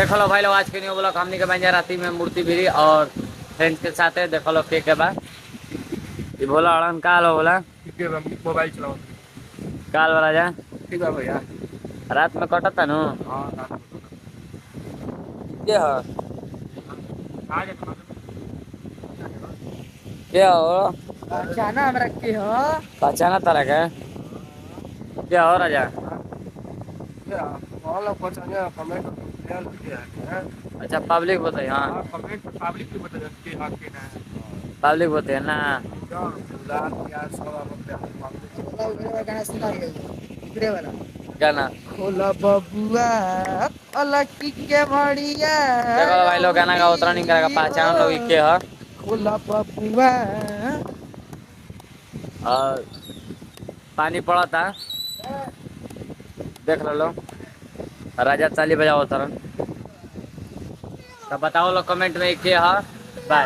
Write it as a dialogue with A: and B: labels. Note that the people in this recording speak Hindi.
A: देखो लो भाई लोग आज के न्यू ब्लॉग हमनी के बन जा राती में मूर्ति भी और फ्रेंड्स के साथ है। देखो लो के बाद ये बोला अड़न काल हो बोला
B: ठीक है मोबाइल चलाओ।
A: काल वाला जा
B: ठीक है भैया।
A: रात में कटता नु
B: हाँ रात में
A: के हो
B: आ जाए
A: के हो
B: पहचाना हमरा के हो
A: पहचाना तरह के क्या हो राजा।
B: क्या वाला पहचाने कमेंट कर दिया है।
A: अच्छा पब्लिक बताइए। हाँ
B: हां कमेंट पब्लिक भी बता के हक के ना
A: पब्लिक बताइए ना।
B: रात यार सब अपने गाना सुना इधरे वाला
A: गाना
B: खोला बबुआ अलकी के बढ़िया
A: देखो लो भाई लोग गाना का उतना नहीं करेगा पहचान लोग के हो
B: खोला बबुआ
A: और पानी पड़ा था देख लो राजा चाली बजाओ तरन तो बताओ लो कमेंट में के है बाय।